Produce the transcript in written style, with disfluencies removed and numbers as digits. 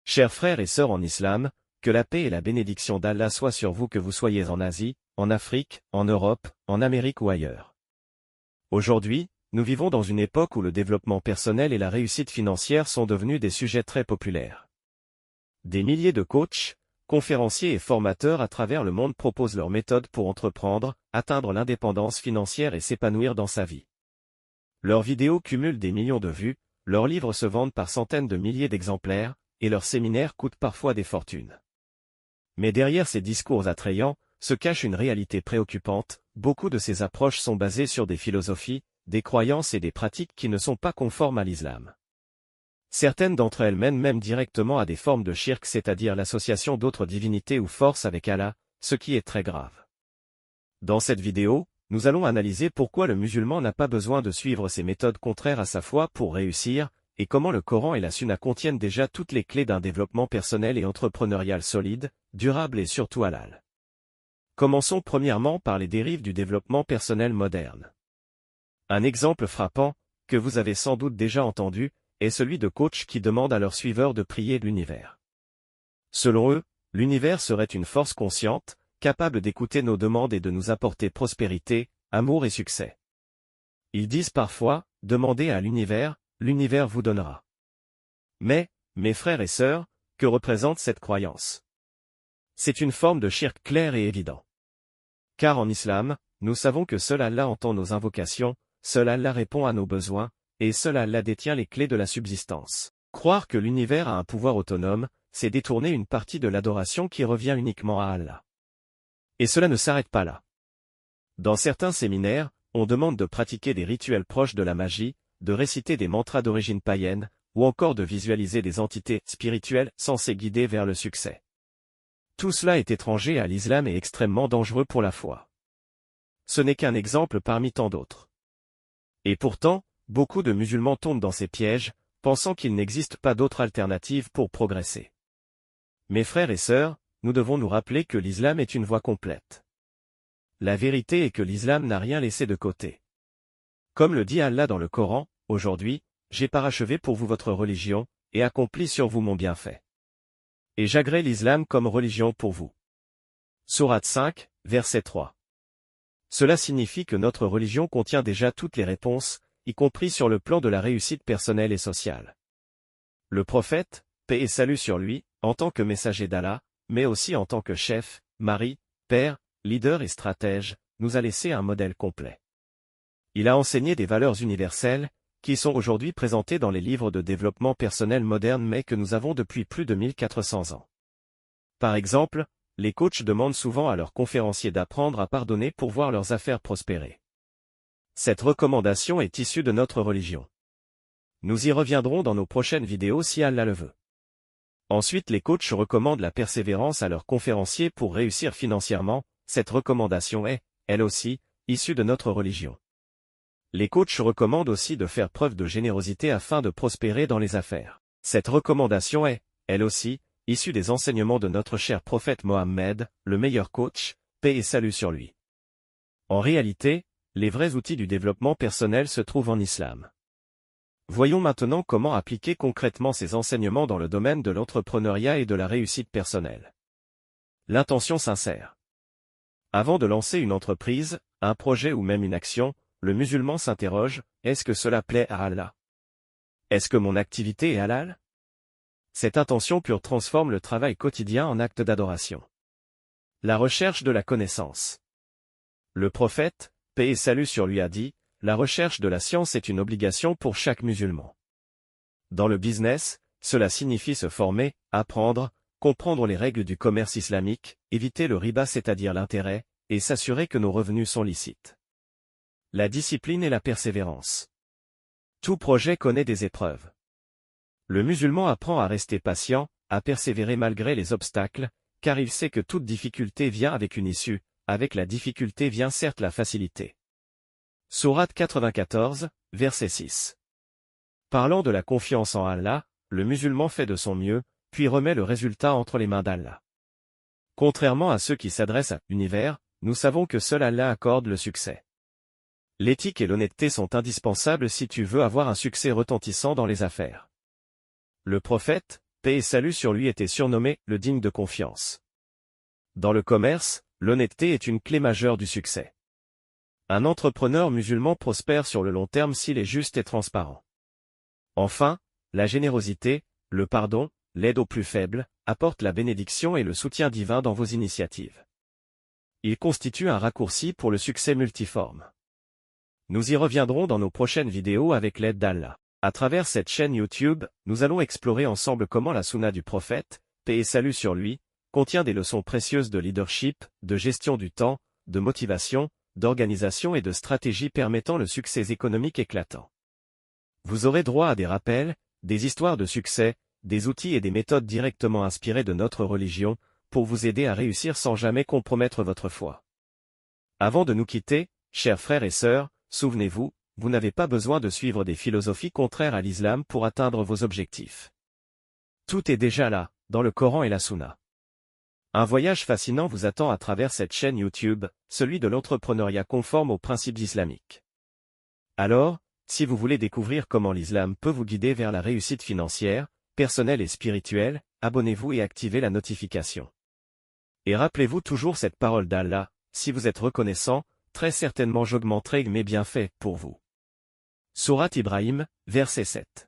Chers frères et sœurs en islam, que la paix et la bénédiction d'Allah soient sur vous que vous soyez en Asie, en Afrique, en Europe, en Amérique ou ailleurs. Aujourd'hui, nous vivons dans une époque où le développement personnel et la réussite financière sont devenus des sujets très populaires. Des milliers de coachs, conférenciers et formateurs à travers le monde proposent leurs méthodes pour entreprendre, atteindre l'indépendance financière et s'épanouir dans sa vie. Leurs vidéos cumulent des millions de vues, leurs livres se vendent par centaines de milliers d'exemplaires, et leurs séminaires coûtent parfois des fortunes. Mais derrière ces discours attrayants, se cache une réalité préoccupante. Beaucoup de ces approches sont basées sur des philosophies, des croyances et des pratiques qui ne sont pas conformes à l'islam. Certaines d'entre elles mènent même directement à des formes de shirk, c'est-à-dire l'association d'autres divinités ou forces avec Allah, ce qui est très grave. Dans cette vidéo, nous allons analyser pourquoi le musulman n'a pas besoin de suivre ces méthodes contraires à sa foi pour réussir, et comment le Coran et la Sunna contiennent déjà toutes les clés d'un développement personnel et entrepreneurial solide, durable et surtout halal. Commençons premièrement par les dérives du développement personnel moderne. Un exemple frappant, que vous avez sans doute déjà entendu, est celui de coachs qui demandent à leurs suiveurs de prier l'univers. Selon eux, l'univers serait une force consciente, capable d'écouter nos demandes et de nous apporter prospérité, amour et succès. Ils disent parfois, demandez à l'univers, l'univers vous donnera. Mais, mes frères et sœurs, que représente cette croyance? C'est une forme de shirk clair et évident. Car en islam, nous savons que seul Allah entend nos invocations, seul Allah répond à nos besoins, et seul Allah détient les clés de la subsistance. Croire que l'univers a un pouvoir autonome, c'est détourner une partie de l'adoration qui revient uniquement à Allah. Et cela ne s'arrête pas là. Dans certains séminaires, on demande de pratiquer des rituels proches de la magie, de réciter des mantras d'origine païenne, ou encore de visualiser des entités spirituelles censées guider vers le succès. Tout cela est étranger à l'islam et extrêmement dangereux pour la foi. Ce n'est qu'un exemple parmi tant d'autres. Et pourtant, beaucoup de musulmans tombent dans ces pièges, pensant qu'il n'existe pas d'autre alternative pour progresser. Mes frères et sœurs, nous devons nous rappeler que l'islam est une voie complète. La vérité est que l'islam n'a rien laissé de côté. Comme le dit Allah dans le Coran, aujourd'hui, j'ai parachevé pour vous votre religion, et accompli sur vous mon bienfait. Et j'agrée l'islam comme religion pour vous. Sourate 5, verset 3. Cela signifie que notre religion contient déjà toutes les réponses, y compris sur le plan de la réussite personnelle et sociale. Le prophète, paix et salut sur lui, en tant que messager d'Allah, mais aussi en tant que chef, mari, père, leader et stratège, nous a laissé un modèle complet. Il a enseigné des valeurs universelles, qui sont aujourd'hui présentées dans les livres de développement personnel modernes mais que nous avons depuis plus de 1400 ans. Par exemple, les coachs demandent souvent à leurs conférenciers d'apprendre à pardonner pour voir leurs affaires prospérer. Cette recommandation est issue de notre religion. Nous y reviendrons dans nos prochaines vidéos si Allah le veut. Ensuite, les coachs recommandent la persévérance à leurs conférenciers pour réussir financièrement. Cette recommandation est, elle aussi, issue de notre religion. Les coachs recommandent aussi de faire preuve de générosité afin de prospérer dans les affaires. Cette recommandation est, elle aussi, issue des enseignements de notre cher prophète Mohammed, le meilleur coach, paix et salut sur lui. En réalité, les vrais outils du développement personnel se trouvent en islam. Voyons maintenant comment appliquer concrètement ces enseignements dans le domaine de l'entrepreneuriat et de la réussite personnelle. L'intention sincère. Avant de lancer une entreprise, un projet ou même une action, le musulman s'interroge, est-ce que cela plaît à Allah? Est-ce que mon activité est halal? Cette intention pure transforme le travail quotidien en acte d'adoration. La recherche de la connaissance. Le prophète, paix et salut sur lui a dit, la recherche de la science est une obligation pour chaque musulman. Dans le business, cela signifie se former, apprendre, comprendre les règles du commerce islamique, éviter le riba c'est-à-dire l'intérêt, et s'assurer que nos revenus sont licites. La discipline et la persévérance. Tout projet connaît des épreuves. Le musulman apprend à rester patient, à persévérer malgré les obstacles, car il sait que toute difficulté vient avec une issue, avec la difficulté vient certes la facilité. Sourate 94, verset 6. Parlant de la confiance en Allah, le musulman fait de son mieux, puis remet le résultat entre les mains d'Allah. Contrairement à ceux qui s'adressent à l'univers, nous savons que seul Allah accorde le succès. L'éthique et l'honnêteté sont indispensables si tu veux avoir un succès retentissant dans les affaires. Le prophète, paix et salut sur lui, était surnommé le digne de confiance. Dans le commerce, l'honnêteté est une clé majeure du succès. Un entrepreneur musulman prospère sur le long terme s'il est juste et transparent. Enfin, la générosité, le pardon, l'aide aux plus faibles, apportent la bénédiction et le soutien divin dans vos initiatives. Ils constituent un raccourci pour le succès multiforme. Nous y reviendrons dans nos prochaines vidéos avec l'aide d'Allah. À travers cette chaîne YouTube, nous allons explorer ensemble comment la Sunna du prophète, paix et salut sur lui, contient des leçons précieuses de leadership, de gestion du temps, de motivation, d'organisation et de stratégie permettant le succès économique éclatant. Vous aurez droit à des rappels, des histoires de succès, des outils et des méthodes directement inspirés de notre religion, pour vous aider à réussir sans jamais compromettre votre foi. Avant de nous quitter, chers frères et sœurs, souvenez-vous, vous n'avez pas besoin de suivre des philosophies contraires à l'islam pour atteindre vos objectifs. Tout est déjà là, dans le Coran et la Sunna. Un voyage fascinant vous attend à travers cette chaîne YouTube, celui de l'entrepreneuriat conforme aux principes islamiques. Alors, si vous voulez découvrir comment l'islam peut vous guider vers la réussite financière, personnelle et spirituelle, abonnez-vous et activez la notification. Et rappelez-vous toujours cette parole d'Allah, si vous êtes reconnaissant, très certainement j'augmenterai mes bienfaits pour vous. Sourate Ibrahim, verset 7.